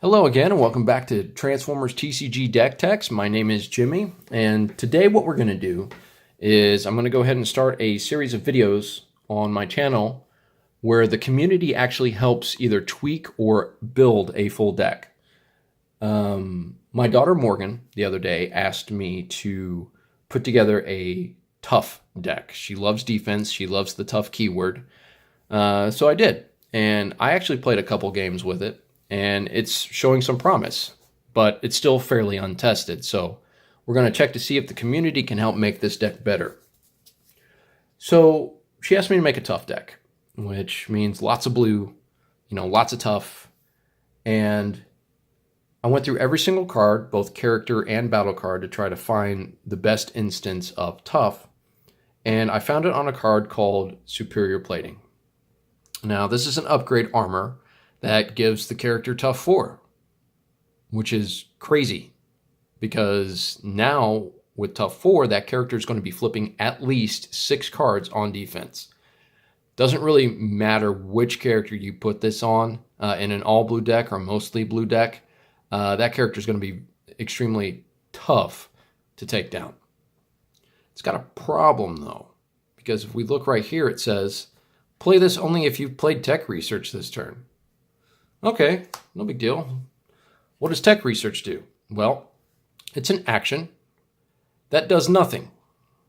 Hello again, and welcome back to Transformers TCG Deck Techs. My name is Jimmy, and today what we're going to do is I'm going to go ahead and start a series of videos on my channel where the community actually helps either tweak or build a full deck. My daughter Morgan the other day asked me to put together a tough deck. She loves defense, she loves the tough keyword, so I did, and I actually played a couple games with it. And it's showing some promise, but it's still fairly untested. So we're going to check to see if the community can help make this deck better. So she asked me to make a tough deck, which means lots of blue, lots of tough. And I went through every single card, both character and battle card, to try to find the best instance of tough. And I found it on a card called Superior Plating. Now, this is an upgrade armor that gives the character tough 4, which is crazy because now with tough 4, that character is going to be flipping at least 6 cards on defense. Doesn't really matter which character you put this on in an all blue deck or mostly blue deck. That character is going to be extremely tough to take down. It's got a problem though, because if we look right here, it says play this only if you've played tech research this turn. Okay, no big deal. What does tech research do? Well, it's an action that does nothing,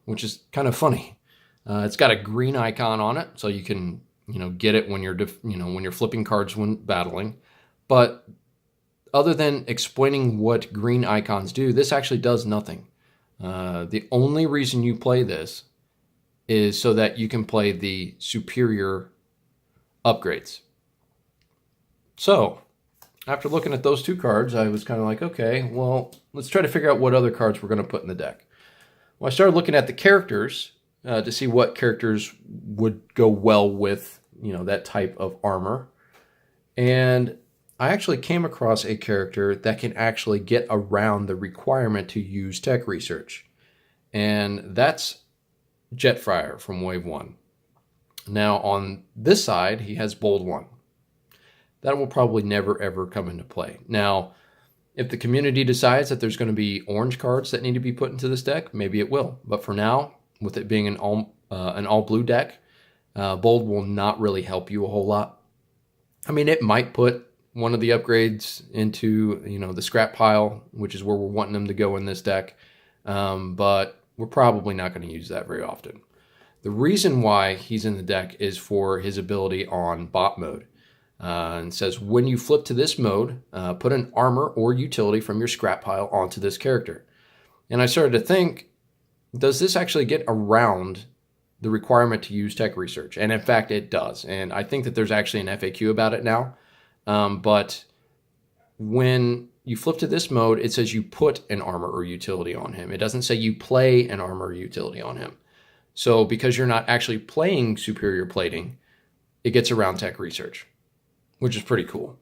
which is kind of funny. It's got a green icon on it, so you can, get it when you're, when you're flipping cards when battling. But other than explaining what green icons do, this actually does nothing. The only reason you play this is so that you can play the superior upgrades. So, after looking at those 2 cards, I was kind of like, okay, well, let's try to figure out what other cards we're going to put in the deck. Well, I started looking at the characters to see what characters would go well with, that type of armor. And I actually came across a character that can actually get around the requirement to use tech research. And that's Jetfire from Wave 1. Now, on this side, he has Bold 1. That will probably never, ever come into play. Now, if the community decides that there's going to be orange cards that need to be put into this deck, maybe it will. But for now, with it being an all blue deck, Bold will not really help you a whole lot. I mean, it might put one of the upgrades into, the scrap pile, which is where we're wanting them to go in this deck. But we're probably not going to use that very often. The reason why he's in the deck is for his ability on bot mode. And says, when you flip to this mode, put an armor or utility from your scrap pile onto this character. And I started to think, does this actually get around the requirement to use tech research? And in fact, it does. And I think that there's actually an FAQ about it now. But when you flip to this mode, it says you put an armor or utility on him. It doesn't say you play an armor or utility on him. So because you're not actually playing superior plating, it gets around tech research, which is pretty cool.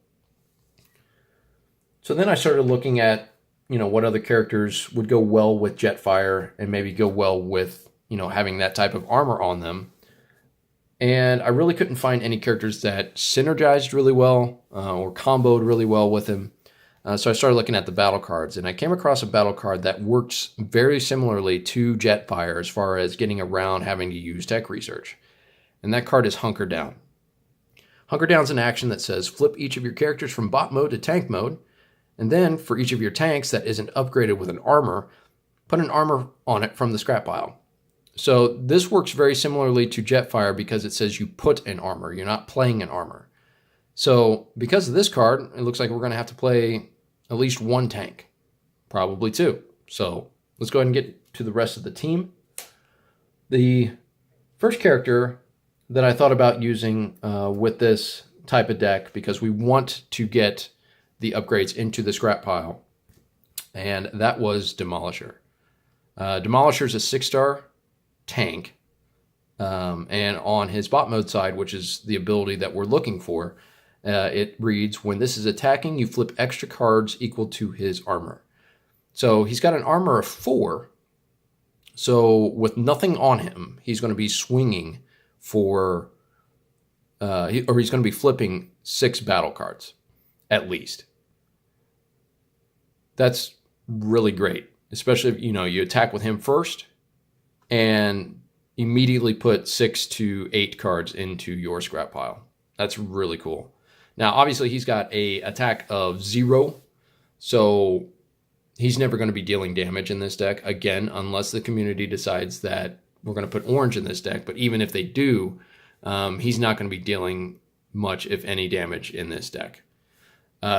So then I started looking at, what other characters would go well with Jetfire and maybe go well with, having that type of armor on them. And I really couldn't find any characters that synergized really well or comboed really well with him. So I started looking at the battle cards, and I came across a battle card that works very similarly to Jetfire as far as getting around having to use tech research. And that card is Hunker Down. Hunker Down is an action that says flip each of your characters from bot mode to tank mode, and then for each of your tanks that isn't upgraded with an armor, put an armor on it from the scrap pile. So this works very similarly to Jetfire because it says you put an armor, you're not playing an armor. So because of this card, it looks like we're going to have to play at least 1 tank, probably 2. So let's go ahead and get to the rest of the team. The first character that I thought about using with this type of deck, because we want to get the upgrades into the scrap pile, and that was Demolisher. Demolisher is a 6-star tank, and on his bot mode side, which is the ability that we're looking for, it reads, when this is attacking, you flip extra cards equal to his armor. So he's got an armor of 4, so with nothing on him, he's going to be swinging for, he's going to be flipping 6 battle cards, at least. that's really great, especially if, you attack with him first and immediately put 6 to 8 cards into your scrap pile. That's really cool. Now, obviously, he's got a attack of 0, so he's never going to be dealing damage in this deck, again, unless the community decides that we're going to put orange in this deck. But even if they do, he's not going to be dealing much, if any, damage in this deck.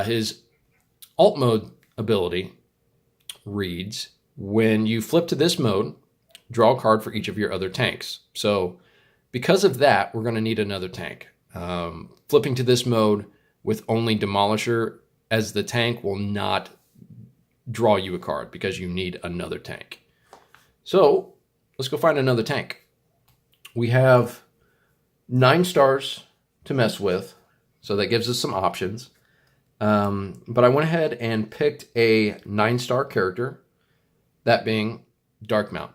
His alt mode ability reads, when you flip to this mode, draw a card for each of your other tanks. So because of that, we're going to need another tank. Flipping to this mode with only Demolisher as the tank will not draw you a card because you need another tank. So let's go find another tank. We have 9 stars to mess with, so that gives us some options. But I went ahead and picked a 9-star character, that being Darkmount.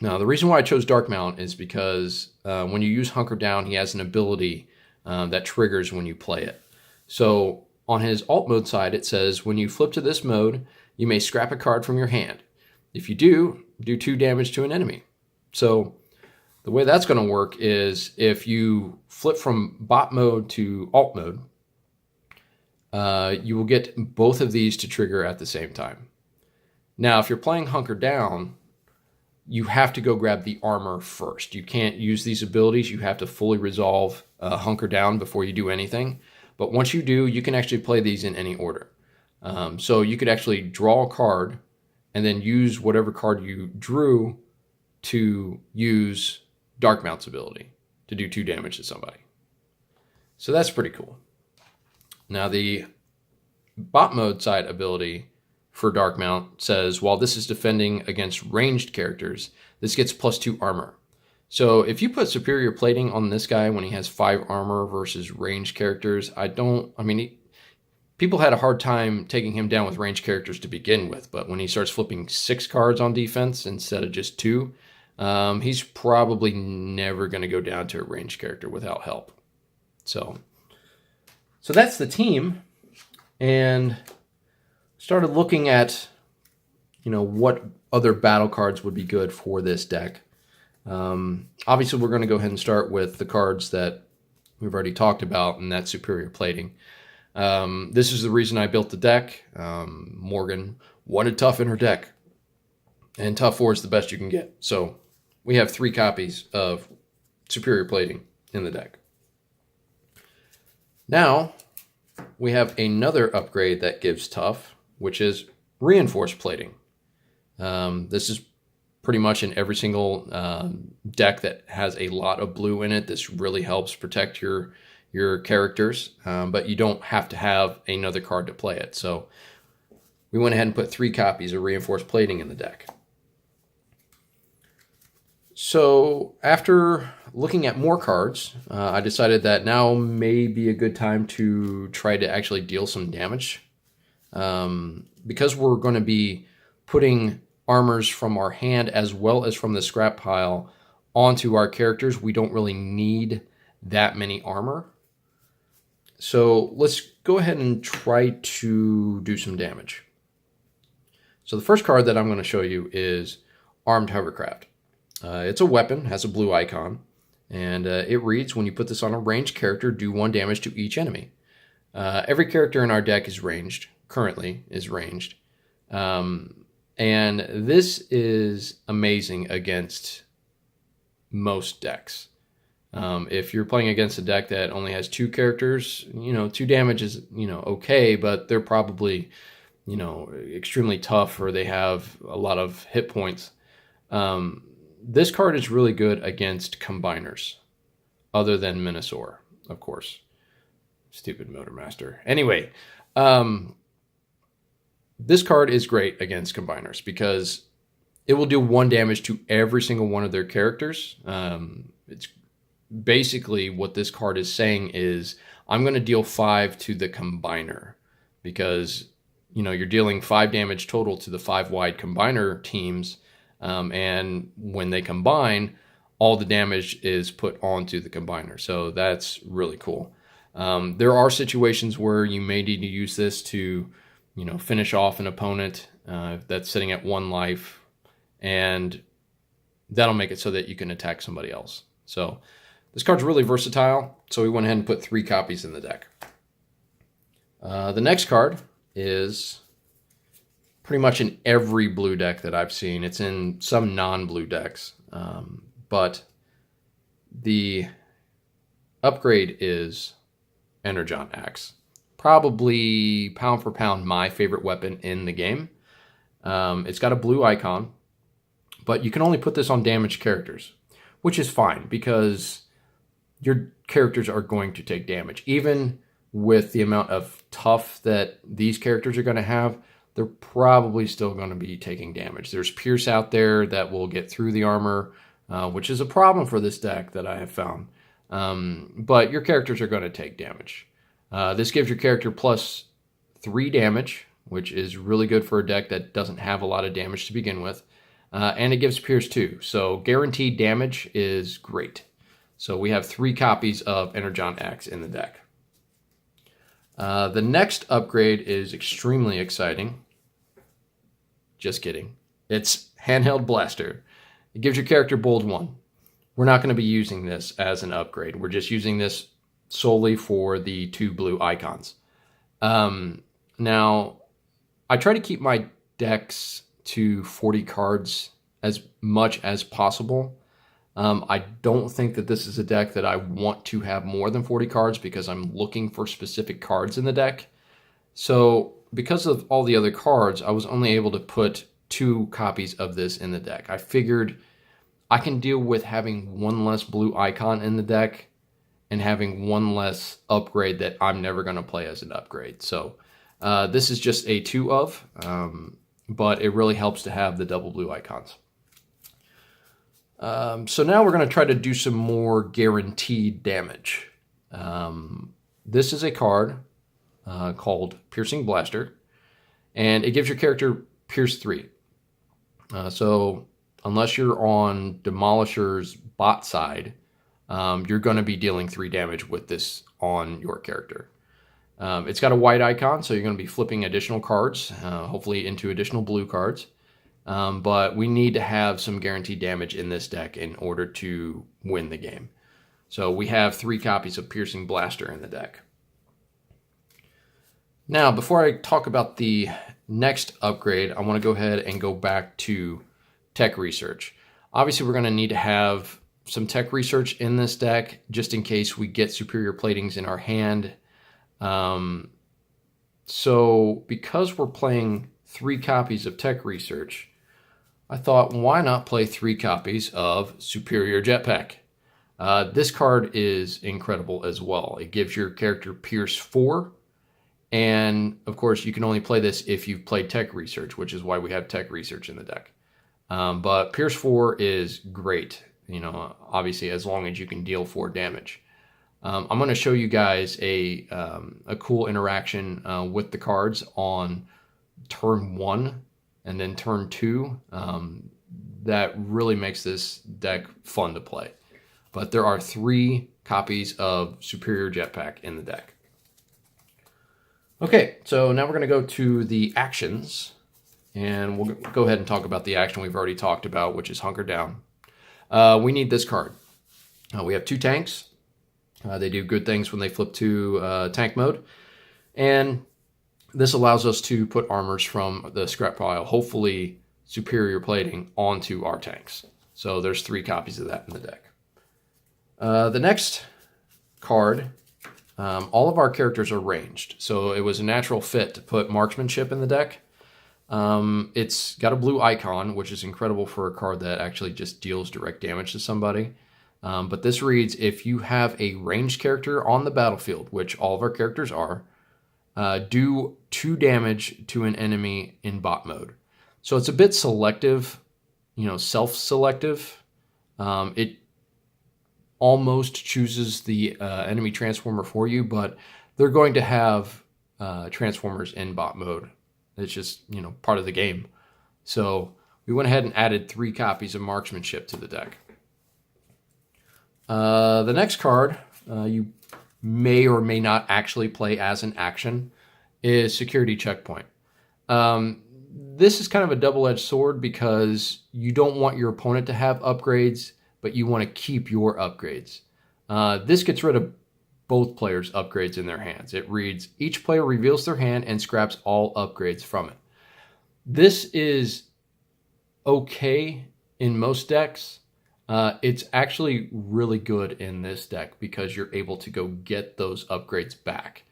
Now, the reason why I chose Darkmount is because when you use Hunker Down, he has an ability that triggers when you play it. So on his alt mode side, it says, when you flip to this mode, you may scrap a card from your hand. If you do 2 damage to an enemy. So the way that's going to work is if you flip from bot mode to alt mode, you will get both of these to trigger at the same time. Now, if you're playing Hunker Down, you have to go grab the armor first. You can't use these abilities. You have to fully resolve Hunker Down before you do anything. But once you do, you can actually play these in any order. So you could actually draw a card and then use whatever card you drew to use Darkmount's ability to do 2 damage to somebody. So that's pretty cool. Now, the bot mode side ability for Darkmount says, while this is defending against ranged characters, this gets +2 armor. So if you put superior plating on this guy when he has 5 armor versus ranged characters, people had a hard time taking him down with ranged characters to begin with, but when he starts flipping 6 cards on defense instead of just 2, he's probably never going to go down to a ranged character without help. So that's the team, and started looking at, what other battle cards would be good for this deck. Obviously, we're going to go ahead and start with the cards that we've already talked about, and that's superior plating. This is the reason I built the deck. Morgan wanted tough in her deck, and tough 4 is the best you can get. So we have 3 copies of superior plating in the deck. Now, we have another upgrade that gives tough, which is reinforced plating. This is pretty much in every single deck that has a lot of blue in it. This really helps protect your characters, but you don't have to have another card to play it. So we went ahead and put 3 copies of reinforced plating in the deck. So after looking at more cards, I decided that now may be a good time to try to actually deal some damage. Because we're going to be putting armors from our hand as well as from the scrap pile onto our characters, we don't really need that many armor. So let's go ahead and try to do some damage. So the first card that I'm going to show you is Armed Hovercraft. It's a weapon, has a blue icon, and it reads, when you put this on a ranged character, do 1 damage to each enemy. Every character in our deck is ranged, currently is ranged. And this is amazing against most decks. If you're playing against a deck that only has 2 characters, 2 damage is, okay, but they're probably, extremely tough, or they have a lot of hit points. This card is really good against combiners, other than Minosaur, of course. Stupid Motormaster. Anyway, this card is great against combiners because it will do 1 damage to every single one of their characters. It's basically what this card is saying is, I'm going to deal 5 to the combiner because, you're dealing 5 damage total to the 5 wide combiner teams. And when they combine, all the damage is put onto the combiner. So that's really cool. There are situations where you may need to use this to, finish off an opponent that's sitting at 1 life, and that'll make it so that you can attack somebody else. So this card's really versatile, so we went ahead and put 3 copies in the deck. The next card is pretty much in every blue deck that I've seen. It's in some non-blue decks, but the upgrade is Energon Axe. Probably pound for pound my favorite weapon in the game. It's got a blue icon, but you can only put this on damaged characters, which is fine because your characters are going to take damage. Even with the amount of tough that these characters are going to have, they're probably still going to be taking damage. There's Pierce out there that will get through the armor, which is a problem for this deck that I have found. But your characters are going to take damage. This gives your character plus 3 damage, which is really good for a deck that doesn't have a lot of damage to begin with. And it gives Pierce 2. So guaranteed damage is great. So we have 3 copies of Energon Axe in the deck. The next upgrade is extremely exciting. Just kidding. It's Handheld Blaster. It gives your character Bold 1. We're not going to be using this as an upgrade. We're just using this solely for the 2 blue icons. Now, I try to keep my decks to 40 cards as much as possible. I don't think that this is a deck that I want to have more than 40 cards because I'm looking for specific cards in the deck. So because of all the other cards, I was only able to put 2 copies of this in the deck. I figured I can deal with having 1 less blue icon in the deck and having 1 less upgrade that I'm never going to play as an upgrade. So this is just a 2 of, but it really helps to have the double blue icons. So now we're going to try to do some more guaranteed damage. This is a card called Piercing Blaster, and it gives your character Pierce 3. So unless you're on Demolisher's bot side, you're going to be dealing 3 damage with this on your character. It's got a white icon, so you're going to be flipping additional cards, hopefully into additional blue cards. But we need to have some guaranteed damage in this deck in order to win the game. So we have 3 copies of Piercing Blaster in the deck. Now, before I talk about the next upgrade, I want to go ahead and go back to tech research. Obviously, we're going to need to have some tech research in this deck just in case we get superior platings in our hand. So because we're playing 3 copies of tech research, I thought, why not play 3 copies of Superior Jetpack? This card is incredible as well. It gives your character Pierce 4, and of course you can only play this if you've played tech research, which is why we have tech research in the deck. But Pierce 4 is great, obviously as long as you can deal 4 damage. I'm going to show you guys a cool interaction with the cards on turn 1 and then turn 2. That really makes this deck fun to play. But there are 3 copies of Superior Jetpack in the deck. Okay, so now we're going to go to the actions, and we'll go ahead and talk about the action we've already talked about, which is Hunker Down. We need this card. We have 2 tanks. They do good things when they flip to tank mode, and this allows us to put armors from the scrap pile, hopefully superior plating, onto our tanks. So there's 3 copies of that in the deck. The next card, all of our characters are ranged, so it was a natural fit to put Marksmanship in the deck. It's got a blue icon, which is incredible for a card that actually just deals direct damage to somebody. But this reads, if you have a ranged character on the battlefield, which all of our characters are, do 2 damage to an enemy in bot mode. So it's a bit selective, self-selective. It almost chooses the enemy transformer for you, but they're going to have transformers in bot mode. It's just, part of the game. So we went ahead and added 3 copies of Marksmanship to the deck. The next card you may or may not actually play as an action is Security Checkpoint. This is kind of a double-edged sword because you don't want your opponent to have upgrades, but you want to keep your upgrades. This gets rid of both players' upgrades in their hands. It reads, each player reveals their hand and scraps all upgrades from it. This is okay in most decks. It's actually really good in this deck because you're able to go get those upgrades back.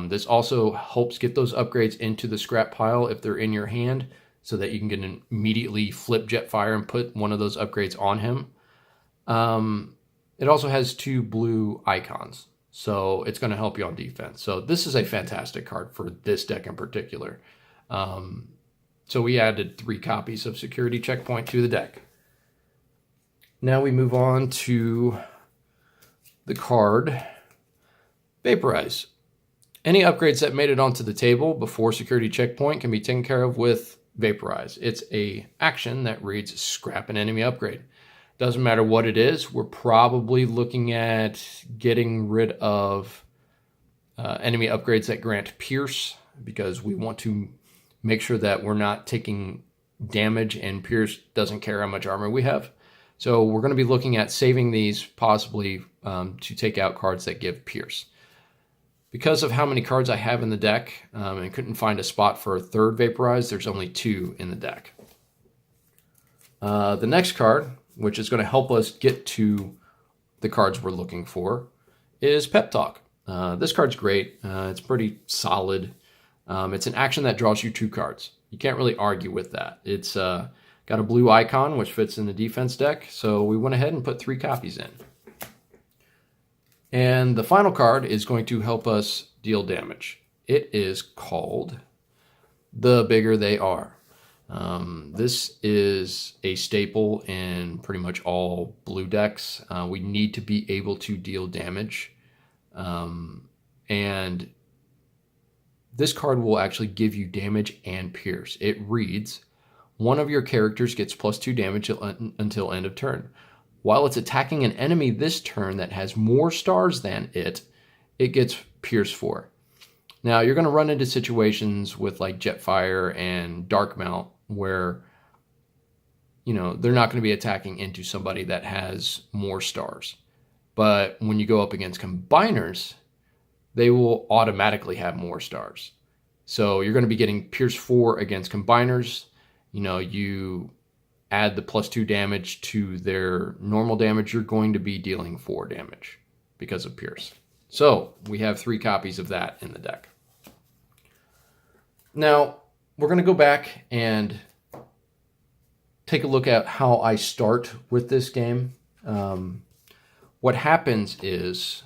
This also helps get those upgrades into the scrap pile if they're in your hand so that you can immediately flip Jetfire and put one of those upgrades on him. It also has 2 blue icons, so it's going to help you on defense. So this is a fantastic card for this deck in particular. So we added 3 copies of Security Checkpoint to the deck. Now we move on to the card Vaporize. Any upgrades that made it onto the table before Security Checkpoint can be taken care of with Vaporize. It's a action that reads scrap an enemy upgrade. Doesn't matter what it is, we're probably looking at getting rid of enemy upgrades that grant Pierce because we want to make sure that we're not taking damage and Pierce doesn't care how much armor we have. So we're going to be looking at saving these possibly to take out cards that give Pierce. Because of how many cards I have in the deck and couldn't find a spot for a third Vaporize, there's only 2 in the deck. The next card, which is going to help us get to the cards we're looking for, is Pep Talk. This card's great. It's pretty solid. It's an action that draws you 2 cards. You can't really argue with that. It's got a blue icon, which fits in the defense deck, so we went ahead and put 3 copies in. And the final card is going to help us deal damage. It is called The Bigger They Are. This is a staple in pretty much all blue decks. We need to be able to deal damage. And this card will actually give you damage and pierce. It reads, one of your characters gets +2 damage until end of turn. While it's attacking an enemy this turn that has more stars than it gets Pierce 4. Now, you're going to run into situations with like Jetfire and Darkmount where, you know, they're not going to be attacking into somebody that has more stars. But when you go up against combiners, they will automatically have more stars. So you're going to be getting Pierce 4 against combiners. You know, you add the +2 damage to their normal damage, you're going to be dealing 4 damage because of Pierce. So we have 3 copies of that in the deck. Now, we're going to go back and take a look at how I start with this game. What happens is,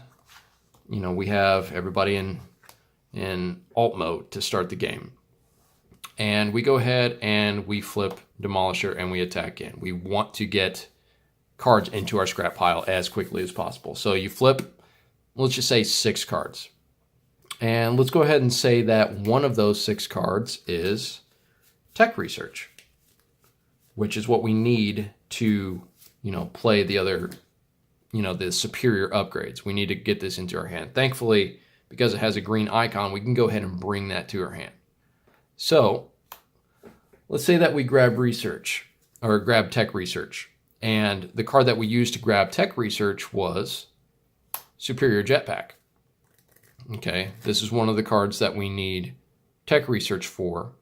you know, we have everybody in alt mode to start the game. And we go ahead and we flip Demolisher and we attack in. We want to get cards into our scrap pile as quickly as possible. So you flip, let's just say 6 cards. And let's go ahead and say that one of those 6 cards is Tech Research, which is what we need to, you know, play the other, you know, the superior upgrades. We need to get this into our hand. Thankfully, because it has a green icon, we can go ahead and bring that to our hand. So let's say that we grab research or grab tech research, and the card that we used to grab tech research was Superior Jetpack. Okay, this is one of the cards that we need tech research for,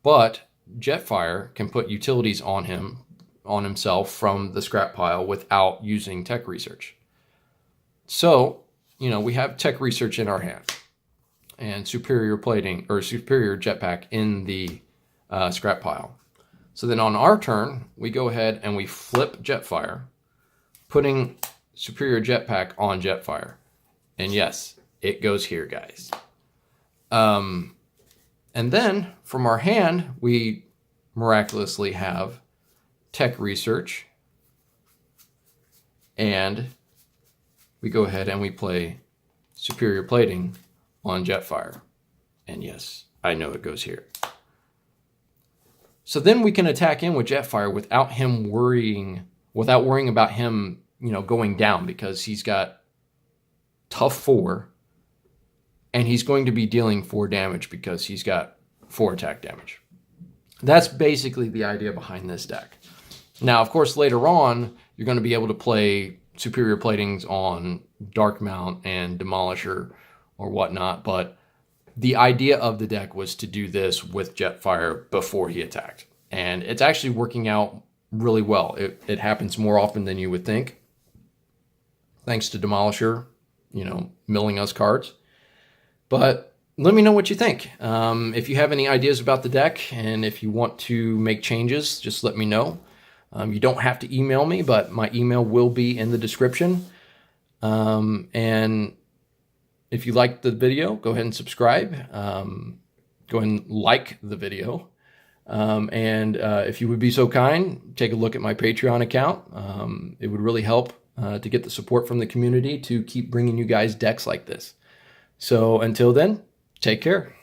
but Jetfire can put utilities on himself from the scrap pile without using tech research. So, you know, we have tech research in our hand and superior plating or superior jetpack in the scrap pile. So then on our turn, we go ahead and we flip Jetfire, putting superior jetpack on Jetfire. And yes, it goes here, guys. And then from our hand, we miraculously have tech research, and we go ahead and we play superior plating on Jetfire. And yes, I know it goes here. So then we can attack in with Jetfire without worrying about him, you know, going down, because he's got tough 4 and he's going to be dealing 4 damage because he's got 4 attack damage. That's basically the idea behind this deck. Now, of course, later on, you're going to be able to play superior platings on Darkmount and Demolisher or whatnot, but the idea of the deck was to do this with Jetfire before he attacked. And it's actually working out really well. It happens more often than you would think, thanks to Demolisher, you know, milling us cards. But let me know what you think. If you have any ideas about the deck and if you want to make changes, just let me know. You don't have to email me, but my email will be in the description. And if you liked the video, go ahead and subscribe. Go ahead and like the video. And if you would be so kind, take a look at my Patreon account. It would really help to get the support from the community to keep bringing you guys decks like this. So until then, take care.